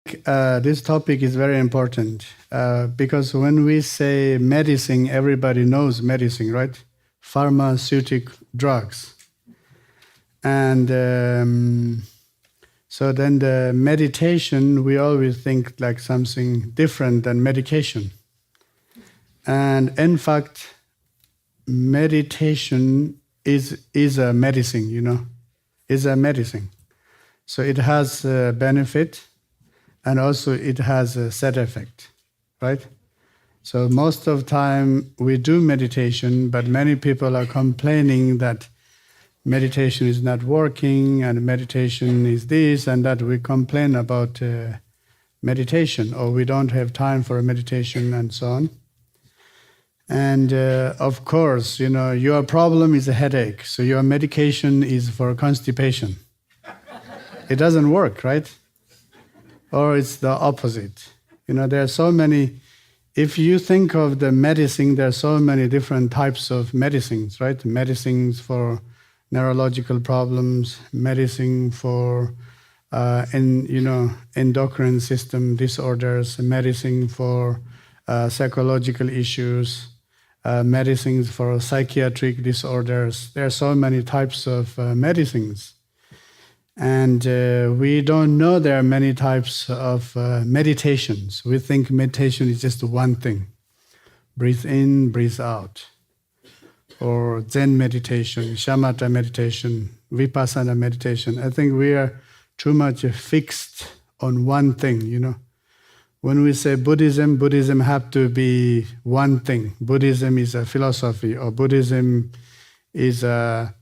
This topic is very important because when we say medicine, everybody knows medicine, right? Pharmaceutical drugs. And so then the meditation, we always think like something different than medication. And in fact, meditation is a medicine, is a medicine. So it has a benefit and also it has a side effect, right? So most of the time we do meditation, but many people are complaining that meditation is not working and meditation is this and that. We complain about meditation, or we don't have time for meditation and so on. And of course, your problem is a headache, so your medication is for constipation. It doesn't work, right? Or it's the opposite. There are so many, if you think of the medicine, there are so many different types of medicines, right? Medicines for neurological problems, medicine for endocrine system disorders, medicine for psychological issues, medicines for psychiatric disorders. There are so many types of medicines. And we don't know there are many types of meditations. We think meditation is just one thing. Breathe in, breathe out. Or Zen meditation, shamatha meditation, vipassana meditation. I think we are too much fixed on one thing, When we say Buddhism, Buddhism have to be one thing. Buddhism is a philosophy, or Buddhism is a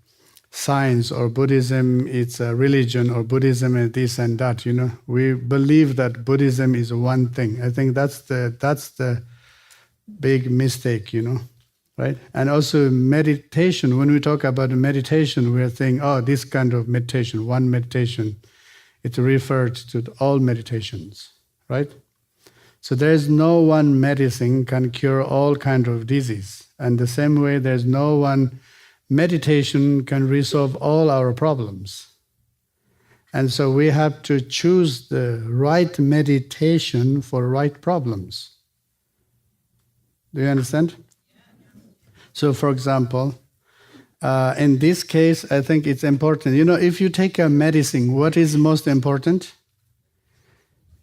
science, or Buddhism is a religion, or Buddhism is this and that, We believe that Buddhism is one thing. I think that's the big mistake, right? And also meditation, when we talk about meditation, we are saying, this kind of meditation, one meditation, it referred to all meditations, right? So there is no one medicine can cure all kind of disease. And the same way, there's no one meditation can resolve all our problems. And so we have to choose the right meditation for right problems. Do you understand? So for example, in this case, I think it's important. If you take a medicine, what is most important?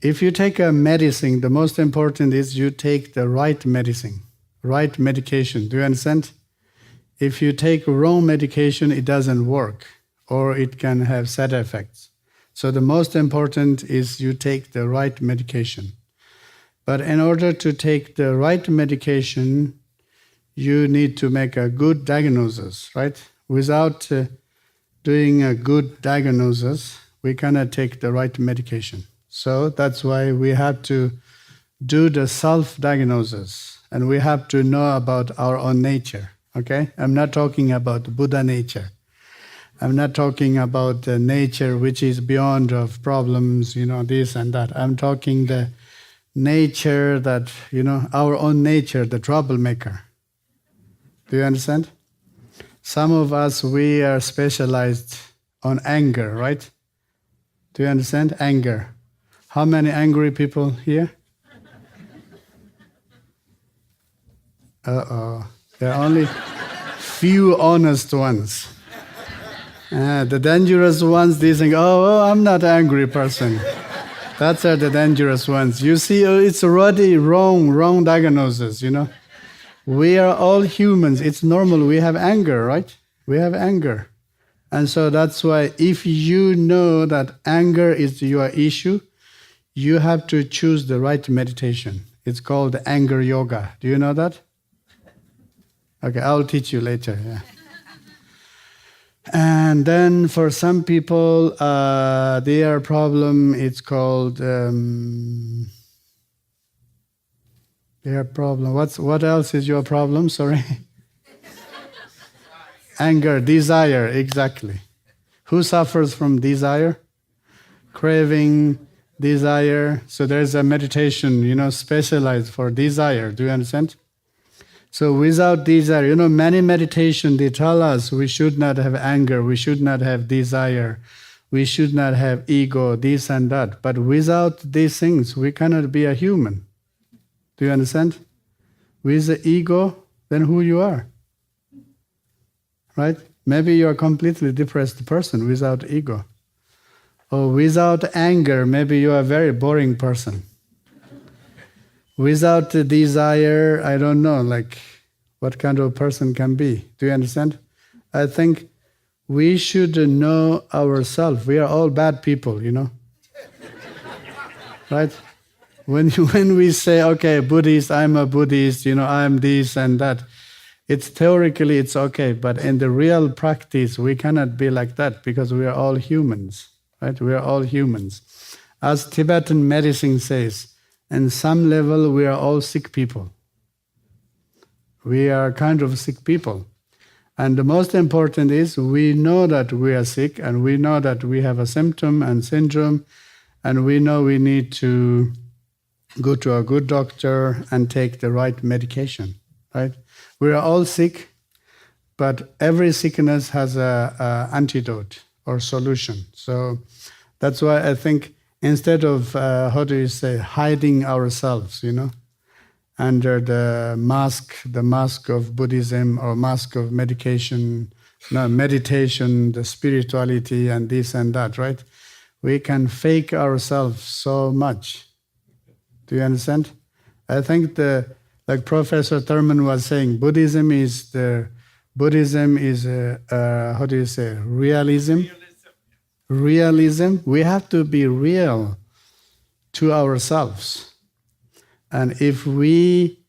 If you take a medicine, the most important is you take the right medicine, right medication. Do you understand? If you take wrong medication, it doesn't work, or it can have side effects. So the most important is you take the right medication. But in order to take the right medication, you need to make a good diagnosis, right? Without doing a good diagnosis, we cannot take the right medication. So that's why we have to do the self-diagnosis, and we have to know about our own nature. Okay? I'm not talking about Buddha nature. I'm not talking about the nature which is beyond of problems, this and that. I'm talking the nature that, our own nature, the troublemaker. Do you understand? Some of us, we are specialized on anger, right? Do you understand? Anger. How many angry people here? There are only few honest ones. The dangerous ones, they think, I'm not an angry person. That's the dangerous ones. You see, it's already wrong diagnosis, We are all humans. It's normal. We have anger, right? We have anger. And so that's why if you know that anger is your issue, you have to choose the right meditation. It's called anger yoga. Do you know that? Okay, I'll teach you later. Yeah. And then for some people, their problem, it's called their problem. What else is your problem? Sorry. Anger, desire, exactly. Who suffers from desire? Craving, desire. So there's a meditation, specialized for desire. Do you understand? So without desire, many meditation, they tell us we should not have anger, we should not have desire, we should not have ego, this and that. But without these things, we cannot be a human. Do you understand? With the ego, then who you are. Right? Maybe you are a completely depressed person without ego. Or without anger, maybe you are a very boring person. Without desire, I don't know, like what kind of person can be. Do you understand? I think we should know ourselves. We are all bad people, you know. Right? When we say, okay, Buddhist, I'm a Buddhist, you know, I'm this and that, it's theoretically it's okay, but in the real practice, we cannot be like that because we are all humans, right? We are all humans. As Tibetan medicine says, in some level, we are all sick people. We are kind of sick people. And the most important is we know that we are sick and we know that we have a symptom and syndrome and we know we need to go to a good doctor and take the right medication, right? We are all sick, but every sickness has a antidote or solution. So that's why I think instead of, hiding ourselves, you know, under the mask of Buddhism or mask of meditation, the spirituality and this and that, right? We can fake ourselves so much. Do you understand? I think like Professor Thurman was saying, Buddhism is realism. Realism. We have to be real to ourselves. And if we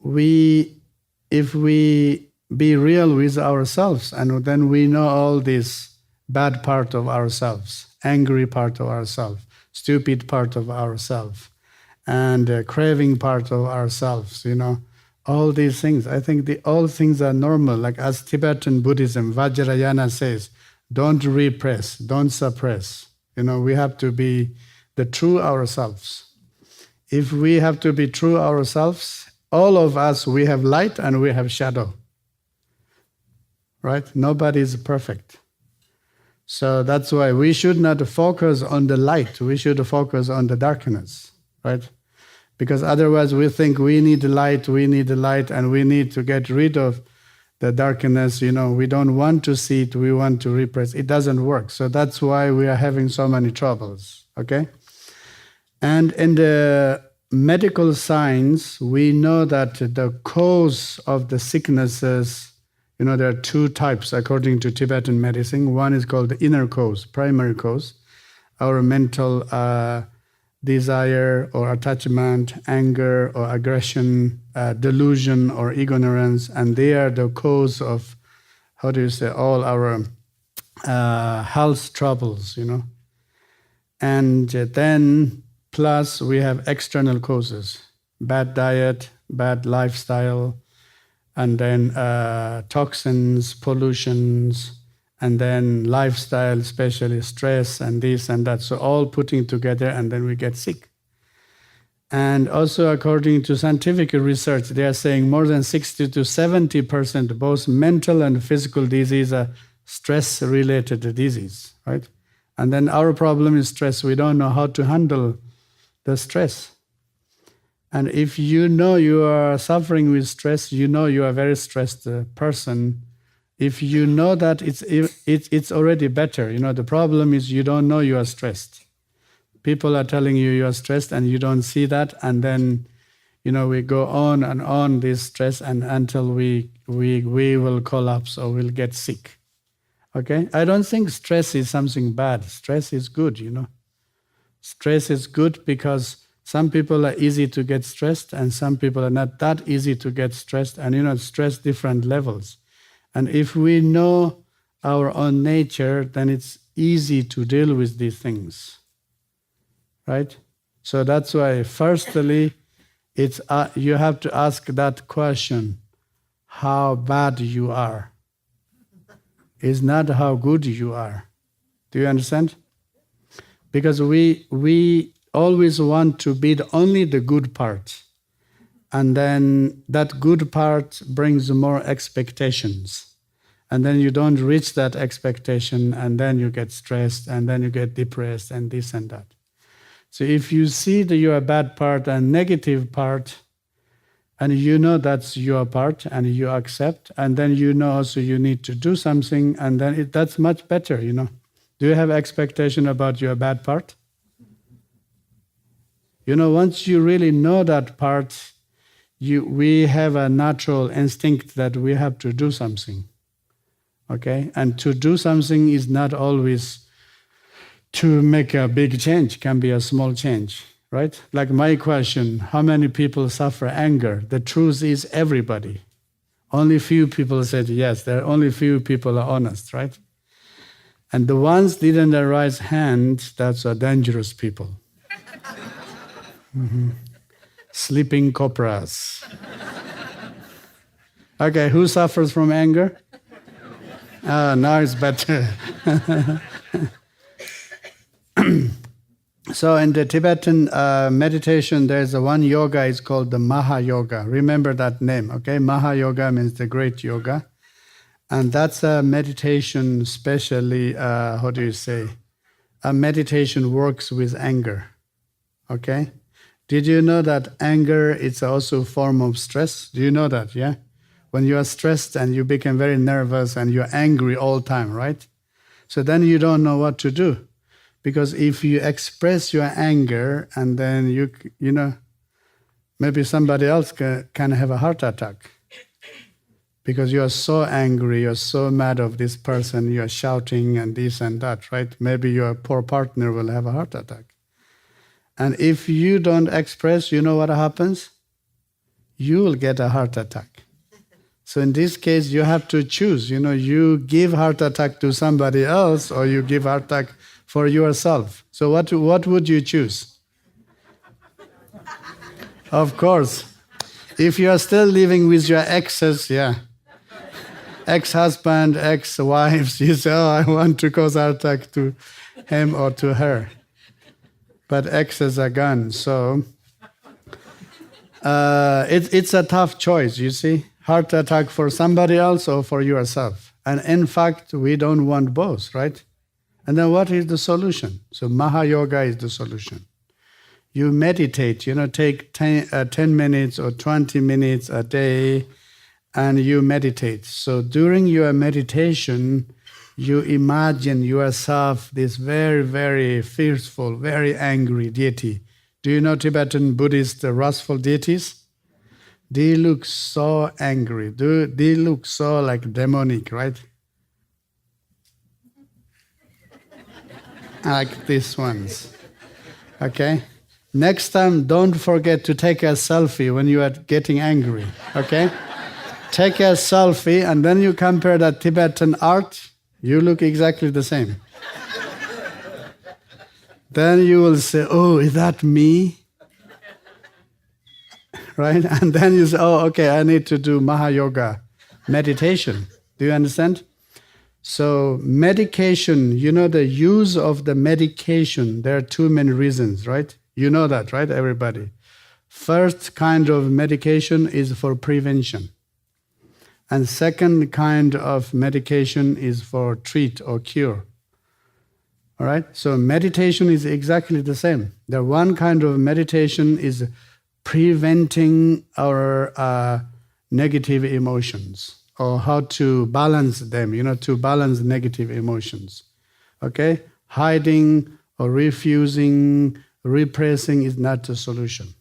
be real with ourselves, and then we know all this bad part of ourselves, angry part of ourselves, stupid part of ourselves, and craving part of ourselves, you know, all these things. I think all things are normal. Like as Tibetan Buddhism, Vajrayana says, don't repress, don't suppress. You know, we have to be the true ourselves. If we have to be true ourselves, all of us, we have light and we have shadow. Right? Nobody is perfect. So that's why we should not focus on the light. We should focus on the darkness. Right? Because otherwise we think we need the light, and we need to get rid of the darkness. You know, we don't want to see it, we want to repress. It doesn't work. So that's why we are having so many troubles. Okay? And in the medical science, we know that the cause of the sicknesses, you know, there are two types according to Tibetan medicine. One is called the inner cause, primary cause, our mental desire or attachment, anger or aggression, delusion or ignorance, and they are the cause of, all our health troubles, you know. And then plus we have external causes, bad diet, bad lifestyle, and then toxins, pollutions, and then lifestyle, especially stress and this and that. So all putting together, and then we get sick. And also according to scientific research, they are saying more than 60 to 70%, both mental and physical disease are stress-related disease, right? And then our problem is stress. We don't know how to handle the stress. And if you know you are suffering with stress, you know you are a very stressed person. If you know that, it's already better. You know, the problem is you don't know you are stressed. People are telling you are stressed and you don't see that, and then, you know, we go on and on this stress and until we will collapse or we'll get sick. Okay? I don't think stress is something bad. Stress is good, you know. Stress is good because some people are easy to get stressed and some people are not that easy to get stressed, and, you know, stress different levels. And if we know our own nature, then it's easy to deal with these things. Right? So that's why, firstly, it's you have to ask that question, how bad you are. It's not how good you are. Do you understand? Because we always want to be only the good part. And then that good part brings more expectations. And then you don't reach that expectation, and then you get stressed, and then you get depressed, and this and that. So if you see your bad part and negative part, and you know that's your part, and you accept, and then you know also you need to do something, and then that's much better, Do you have expectation about your bad part? Once you really know that part, we have a natural instinct that we have to do something. Okay? And to do something is not always to make a big change, can be a small change, right? Like my question, how many people suffer anger? The truth is everybody. Only few people said yes. There are only few people are honest, right? And the ones didn't raise hand, that's a dangerous people. Sleeping cobras. Okay, who suffers from anger? Now it's better. So in the Tibetan meditation, there's one yoga, it's called the Maha Yoga. Remember that name, okay? Maha Yoga means the great yoga. And that's a meditation, especially, a meditation works with anger, okay? Did you know that anger is also a form of stress? Do you know that, yeah? When you are stressed and you become very nervous and you're angry all the time, right? So then you don't know what to do. Because if you express your anger and then maybe somebody else can have a heart attack. Because you are so angry, you're so mad of this person, you're shouting and this and that, right? Maybe your poor partner will have a heart attack. And if you don't express, you know what happens? You will get a heart attack. So in this case, you have to choose. You give heart attack to somebody else or you give heart attack for yourself. So what would you choose? Of course. If you are still living with your exes, yeah. Ex-husband, ex-wives, you say, I want to cause heart attack to him or to her. But exes are gone, so it's a tough choice, you see. Heart attack for somebody else or for yourself. And in fact, we don't want both, right? And then what is the solution? So Maha Yoga is the solution. You meditate, take 10 minutes or 20 minutes a day, and you meditate. So during your meditation, you imagine yourself this very, very fearful, very angry deity. Do you know Tibetan Buddhist wrathful deities? They look so angry. They look so like demonic, right? Like these ones. Okay? Next time, don't forget to take a selfie when you are getting angry. Okay? Take a selfie and then you compare that Tibetan art. You look exactly the same. Then you will say, oh, is that me? Right? And then you say, oh, okay, I need to do Maha Yoga meditation. Do you understand? So medication, the use of the medication, there are two main reasons, right? You know that, right, everybody? First kind of medication is for prevention. And second kind of medication is for treat or cure. All right? So meditation is exactly the same. The one kind of meditation is preventing our negative emotions, or how to balance them, to balance negative emotions. Okay? Hiding or refusing, repressing is not the solution.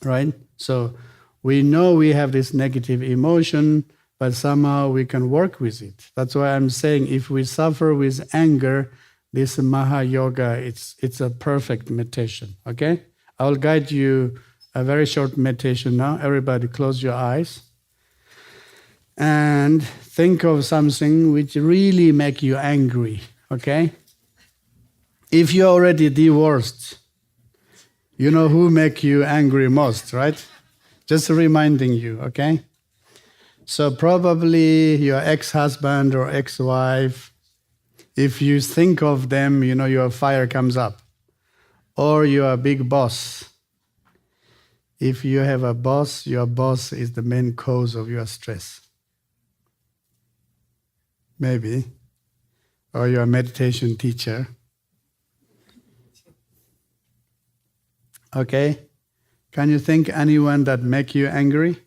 Right? So we know we have this negative emotion, but somehow we can work with it. That's why I'm saying if we suffer with anger, this Maha Yoga, it's a perfect meditation. Okay? I'll guide you a very short meditation now. Everybody close your eyes. And think of something which really make you angry, okay? If you're already divorced, you know who make you angry most, right? Just reminding you, okay? So probably your ex-husband or ex-wife, if you think of them, your fire comes up. Or your big boss. If you have a boss, your boss is the main cause of your stress. maybe, or your meditation teacher. Okay? Can you think anyone that make you angry?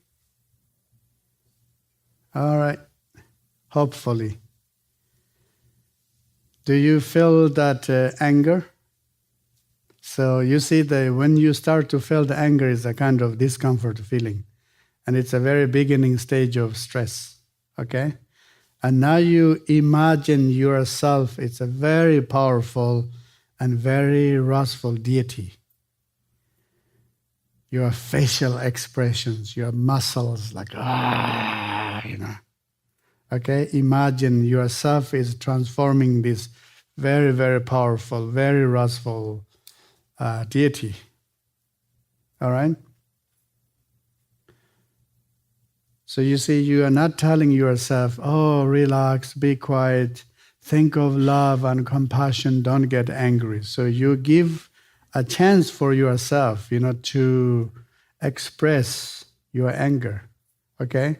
All right. Hopefully. Do you feel that anger? So you see that when you start to feel the anger, it's a kind of discomfort feeling. And it's a very beginning stage of stress. Okay? And now you imagine yourself, it's a very powerful and very wrathful deity. Your facial expressions, your muscles like, Okay, imagine yourself is transforming this very, very powerful, very wrathful deity. All right? So you see, you are not telling yourself, oh, relax, be quiet, think of love and compassion, don't get angry. So you give a chance for yourself, to express your anger, okay?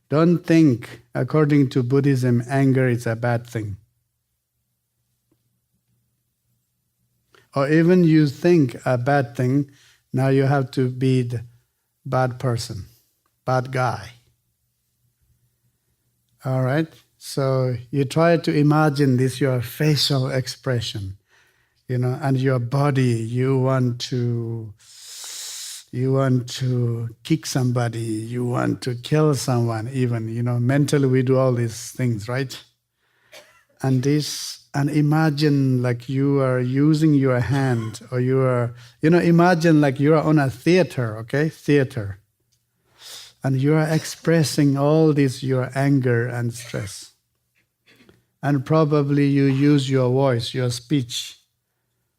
Don't think, according to Buddhism, anger is a bad thing. Or even you think a bad thing, now you have to be the bad person, bad guy. All right? So you try to imagine this, your facial expression, and your body, you want to kick somebody, you want to kill someone even, mentally we do all these things, right? And imagine like you are using your hand, or imagine like you are on a theater, okay? Theater. And you are expressing all this, your anger and stress. And probably you use your voice, your speech,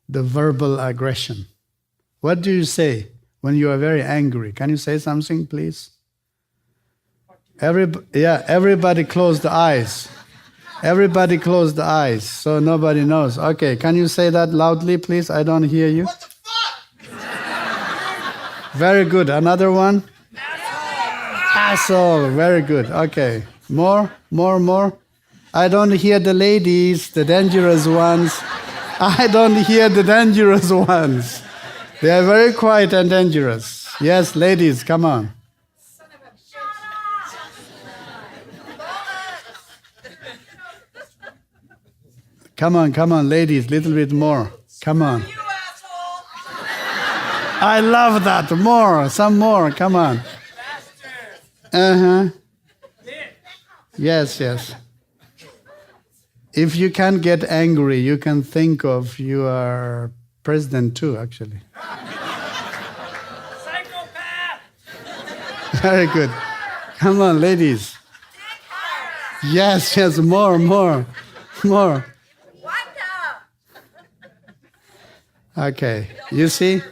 the verbal aggression. What do you say when you are very angry? Can you say something, please? Everybody close the eyes. Everybody close the eyes so nobody knows. Okay, can you say that loudly, please? I don't hear you. What the fuck? Very good. Another one? Asshole. Very good. Okay. More. I don't hear the ladies, the dangerous ones. I don't hear the dangerous ones. They are very quiet and dangerous. Yes, ladies, come on. Come on, ladies, little bit more. Come on. I love that. More, some more. Come on. Yes. If you can't get angry, you can think of your president too, actually. Psychopath! Very good. Come on, ladies. Yes, more. Okay, you see?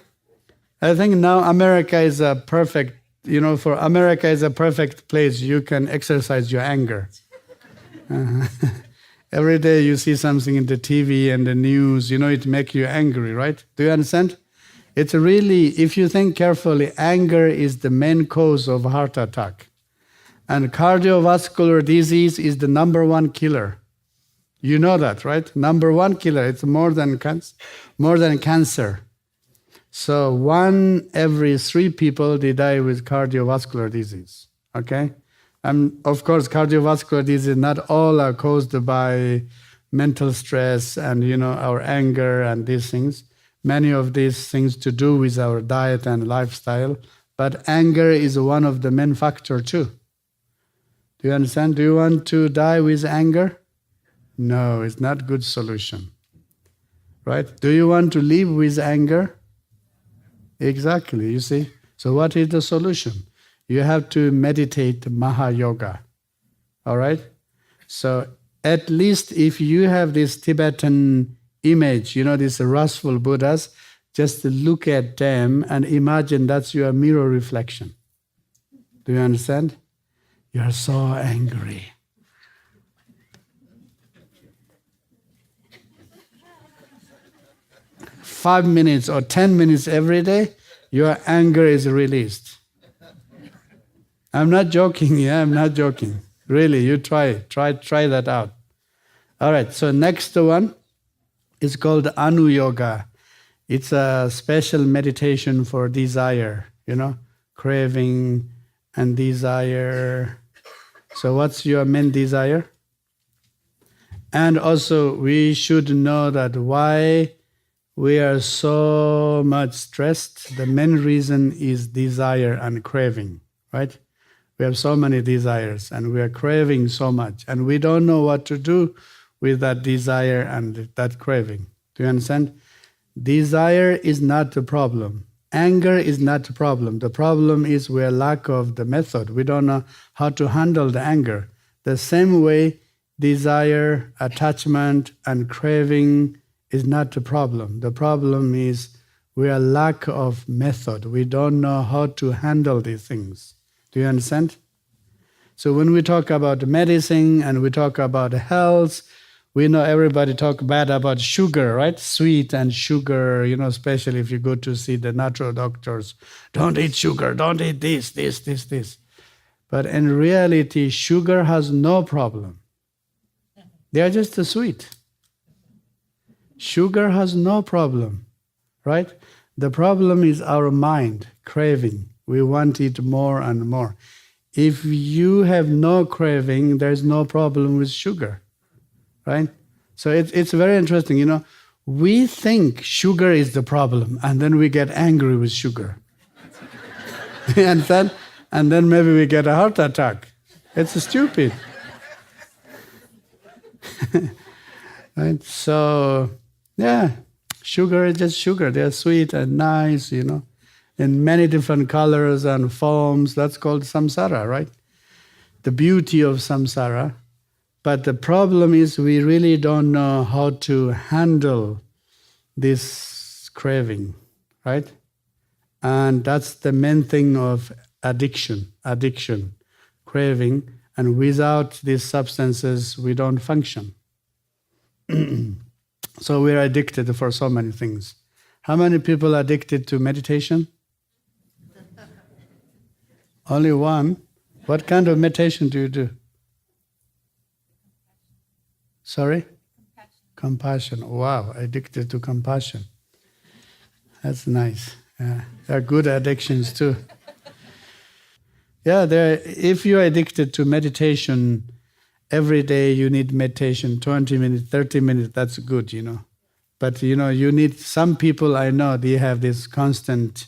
I think now America is a perfect, for America is a perfect place you can exercise your anger. Every day you see something in the TV and the news, it makes you angry, right? Do you understand? It's really, if you think carefully, anger is the main cause of heart attack. And cardiovascular disease is the number one killer. You know that, right? Number one killer. It's more than cancer. So 1 every 3 people, they die with cardiovascular disease. Okay? And of course, cardiovascular disease, not all are caused by mental stress and, our anger and these things. Many of these things to do with our diet and lifestyle. But anger is one of the main factors too. Do you understand? Do you want to die with anger? No, it's not a good solution. Right? Do you want to live with anger? Exactly, you see. So what is the solution? You have to meditate Maha Yoga. All right? So at least if you have this Tibetan image, these wrathful Buddhas, just look at them and imagine that's your mirror reflection. Do you understand? You are so angry. Five minutes or 10 minutes every day, your anger is released. I'm not joking. I'm not joking. Really, you try that out. All right, so next one is called Anu Yoga. It's a special meditation for desire, craving and desire. So what's your main desire? And also we should know that why we are so much stressed. The main reason is desire and craving, right? We have so many desires and we are craving so much and we don't know what to do with that desire and that craving. Do you understand? Desire is not the problem. Anger is not the problem. The problem is we are lack of the method. We don't know how to handle the anger. The same way, desire, attachment, and craving is not the problem. The problem is we are lack of method. We don't know how to handle these things. Do you understand? So when we talk about medicine and we talk about health, we know everybody talk bad about sugar, right? Sweet and sugar, especially if you go to see the natural doctors. Don't eat sugar, don't eat this. But in reality, sugar has no problem. They are just sweet. Sugar has no problem, right? The problem is our mind, craving. We want it more and more. If you have no craving, there's no problem with sugar, right? So it's very interesting, We think sugar is the problem, and then we get angry with sugar. And then maybe we get a heart attack. It's stupid. Right? So, yeah, sugar is just sugar. They're sweet and nice, in many different colors and forms. That's called samsara, right? The beauty of samsara. But the problem is we really don't know how to handle this craving, right? And that's the main thing of addiction, craving. And without these substances, we don't function. So we're addicted for so many things. How many people are addicted to meditation? Only one. What kind of meditation do you do? Sorry? Compassion. Wow, addicted to compassion. That's nice. Yeah. There are good addictions too. Yeah, if you're addicted to meditation, every day you need meditation, 20 minutes, 30 minutes, that's good, But, you need, some people I know, they have this constant,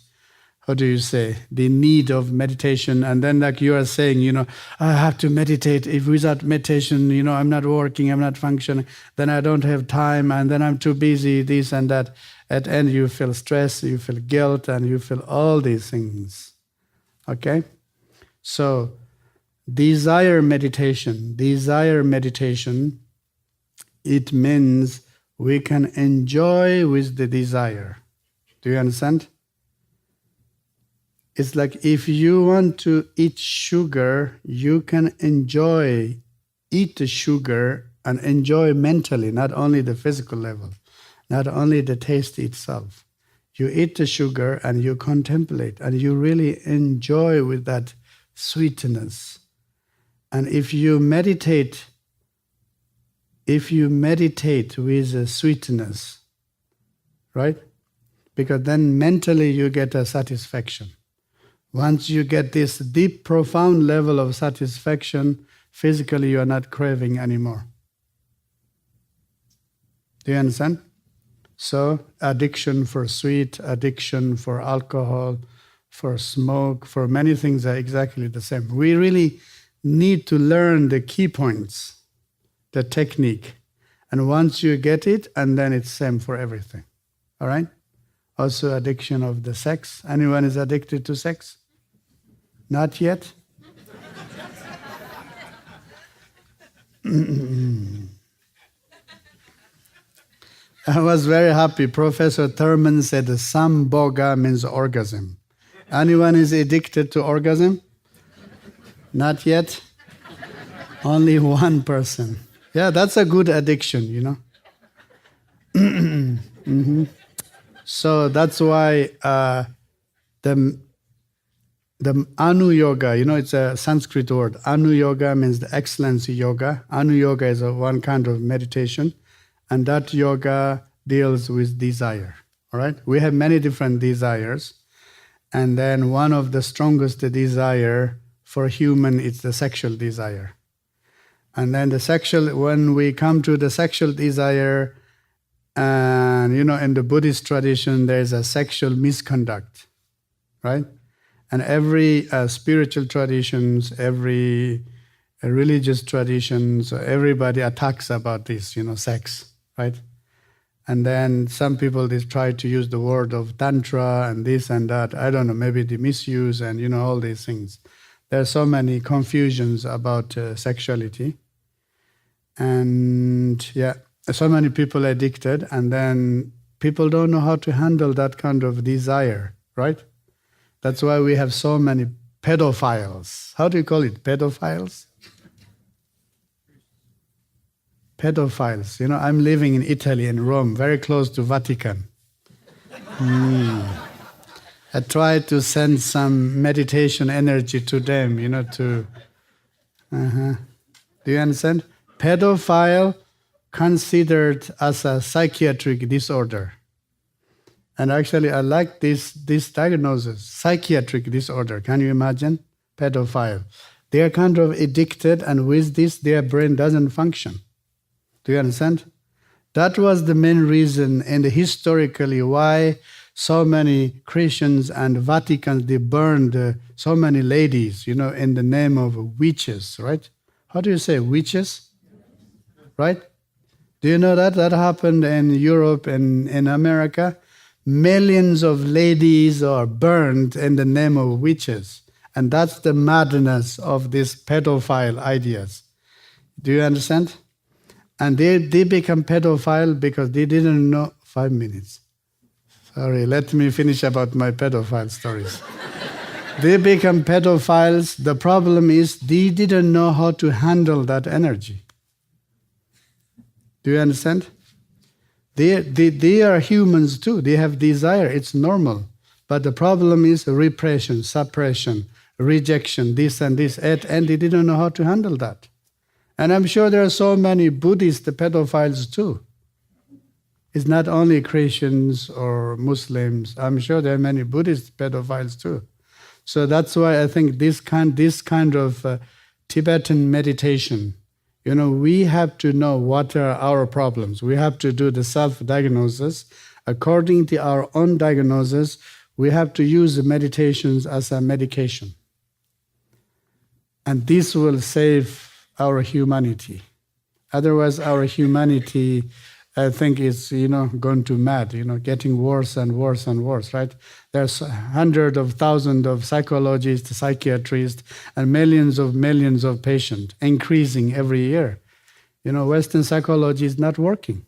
the need of meditation. And then like you are saying, I have to meditate. If without meditation, I'm not working, I'm not functioning, then I don't have time, and then I'm too busy, this and that. At the end, you feel stress, you feel guilt, and you feel all these things. Okay? So, desire meditation, it means we can enjoy with the desire. Do you understand? It's like if you want to eat sugar, you can eat the sugar and enjoy mentally, not only the physical level, not only the taste itself. You eat the sugar and you contemplate and you really enjoy with that sweetness. And if you meditate with a sweetness, right? Because then mentally you get a satisfaction. Once you get this deep, profound level of satisfaction, physically you are not craving anymore. Do you understand? So, addiction for sweet, addiction for alcohol, for smoke, for many things are exactly the same. We really need to learn the key points, the technique. And once you get it, and then it's same for everything. All right? Also addiction of the sex. Anyone is addicted to sex? Not yet? I was very happy. Professor Thurman said samboga means orgasm. Anyone is addicted to orgasm? Not yet? Only one person. Yeah, that's a good addiction, Mm-hmm. So that's why the Anu Yoga, it's a Sanskrit word. Anu Yoga means the excellency yoga. Anu Yoga is one kind of meditation, and that yoga deals with desire. All right? We have many different desires, and then one of the strongest desire for human is the sexual desire. And then when we come to the sexual desire, and in the Buddhist tradition, there is a sexual misconduct, right? And every spiritual traditions, every religious traditions, everybody attacks about this, sex, right? And then some people, they try to use the word of tantra and this and that. I don't know, maybe they misuse and, all these things. There are so many confusions about sexuality. And so many people are addicted, and then people don't know how to handle that kind of desire, right? That's why we have so many pedophiles. How do you call it? Pedophiles? Pedophiles. I'm living in Italy, in Rome, very close to Vatican. I try to send some meditation energy to them, to... Do you understand? Pedophile considered as a psychiatric disorder. And actually, I like this diagnosis, psychiatric disorder. Can you imagine? Pedophile. They are kind of addicted, and with this, their brain doesn't function. Do you understand? That was the main reason, and historically, why so many Christians and Vatican, they burned so many ladies, in the name of witches, right? How do you say witches? Right? Do you know that? That happened in Europe and in America. Millions of ladies are burned in the name of witches. And that's the madness of these pedophile ideas. Do you understand? And they become pedophile because they didn't know... 5 minutes. Sorry, let me finish about my pedophile stories. They become pedophiles. The problem is they didn't know how to handle that energy. Do you understand? They are humans too. They have desire. It's normal. But the problem is repression, suppression, rejection, this and this. And they didn't know how to handle that. And I'm sure there are so many Buddhist pedophiles too. It's not only Christians or Muslims. I'm sure there are many Buddhist pedophiles too. So that's why I think this kind of Tibetan meditation, we have to know what are our problems. We have to do the self-diagnosis. According to our own diagnosis, we have to use the meditations as a medication. And this will save our humanity. Otherwise, our humanity, I think, is, going to mad, getting worse and worse and worse, right? There's hundreds of thousands of psychologists, psychiatrists, and millions of patients, increasing every year. Western psychology is not working,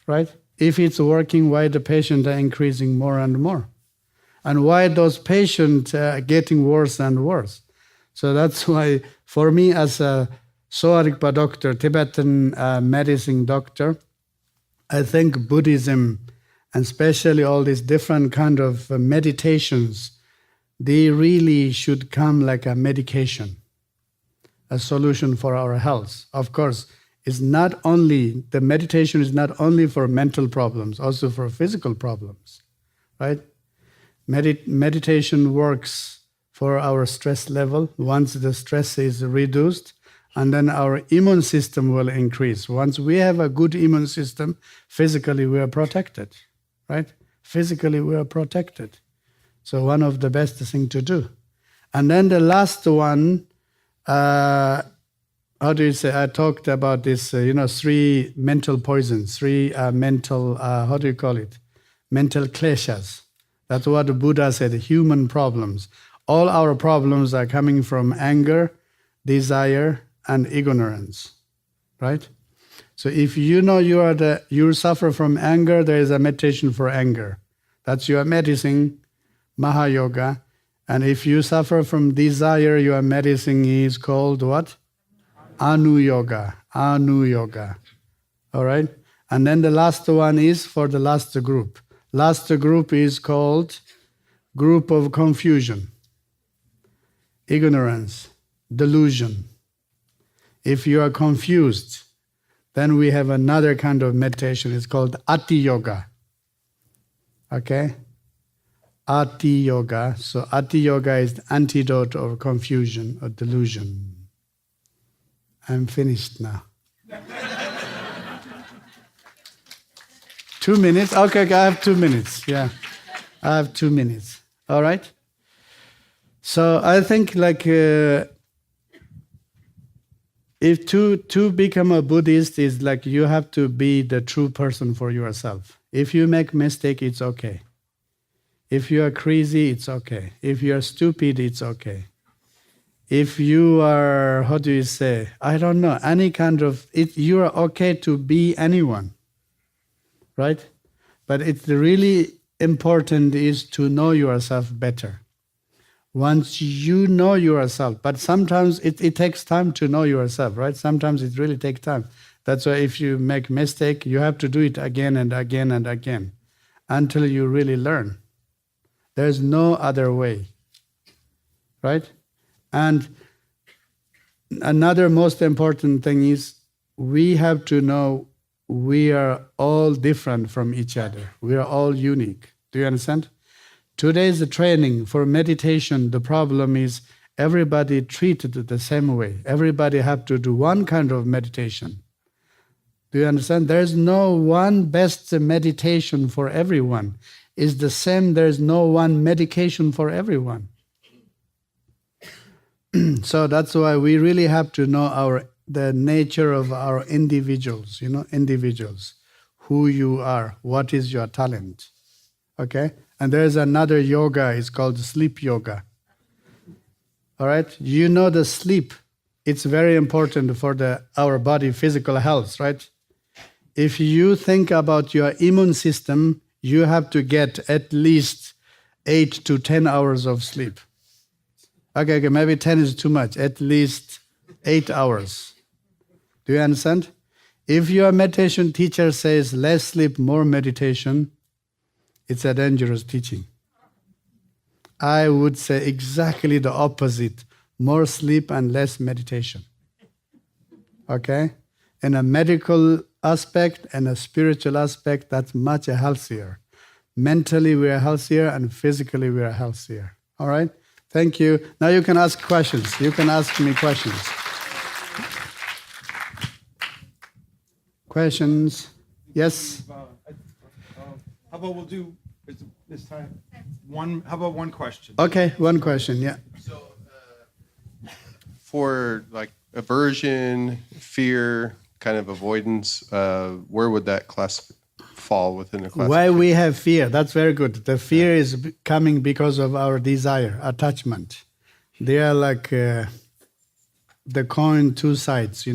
right? If it's working, why the patients are increasing more and more? And why those patients are getting worse and worse? So that's why, for me as a Soarikpa doctor, Tibetan medicine doctor, I think Buddhism, and especially all these different kind of meditations, they really should come like a medication, a solution for our health. Of course, the meditation is not only for mental problems, also for physical problems, right? Meditation works for our stress level. Once the stress is reduced, and then our immune system will increase. Once we have a good immune system, physically we are protected, right? Physically we are protected. So one of the best things to do. And then the last one, I talked about this, 3 mental poisons, 3 mental, mental kleshas. That's what the Buddha said, human problems. All our problems are coming from anger, desire, and ignorance, right? So if you suffer from anger, there is a meditation for anger. That's your medicine, Mahayoga. And if you suffer from desire, your medicine is called what? Anu Yoga. All right? And then the last one is for the last group. Last group is called group of confusion, ignorance, delusion. If you are confused, then we have another kind of meditation. It's called Ati Yoga. Okay? Ati Yoga. So Ati Yoga is the antidote of confusion or delusion. I'm finished now. 2 minutes? Okay, I have 2 minutes. Yeah, I have 2 minutes. All right? So I think if to become a Buddhist is like you have to be the true person for yourself. If you make mistake, it's okay. If you are crazy, it's okay. If you are stupid, it's okay. If you are, how do you say, I don't know, any kind of, you are okay to be anyone, right? But it's really important is to know yourself better. Once you know yourself, but sometimes it takes time to know yourself, right? Sometimes it really takes time. That's why if you make mistake, you have to do it again and again and again until you really learn. There's no other way, right? And another most important thing is we have to know we are all different from each other. We are all unique. Do you understand? Today's training for meditation, the problem is everybody treated the same way. Everybody have to do one kind of meditation. Do you understand? There's no one best meditation for everyone. It's the same, there's no one medication for everyone. So that's why we really have to know the nature of our individuals, individuals, who you are, what is your talent, okay? And there's another yoga, it's called sleep yoga. All right? The sleep, it's very important for our body physical health, right? If you think about your immune system, you have to get at least 8 to 10 hours of sleep. Okay, maybe 10 is too much, at least 8 hours. Do you understand? If your meditation teacher says less sleep, more meditation, it's a dangerous teaching. I would say exactly the opposite. More sleep and less meditation. Okay? In a medical aspect and a spiritual aspect, that's much healthier. Mentally we are healthier and physically we are healthier. All right? Thank you. Now you can ask questions. You can ask me questions. Questions? Yes? How about we'll do this time how about one question? Okay, one question, yeah. So, for like aversion, fear, kind of avoidance, where would that class fall within the class? Why we have fear? That's very good. The fear is coming because of our desire, attachment. They are like the coin, two sides,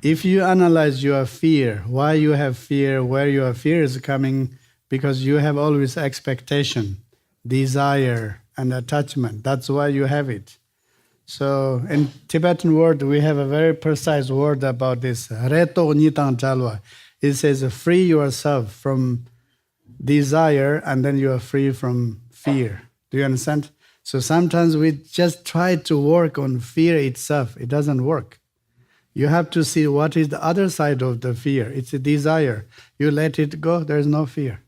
If you analyze your fear, why you have fear, where your fear is coming, because you have always expectation, desire, and attachment. That's why you have it. So in Tibetan word, we have a very precise word about this. Reto nitang chalwa. It says free yourself from desire and then you are free from fear. Do you understand? So sometimes we just try to work on fear itself. It doesn't work. You have to see what is the other side of the fear. It's a desire. You let it go, there's no fear.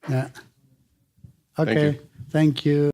Yeah. Okay. Thank you.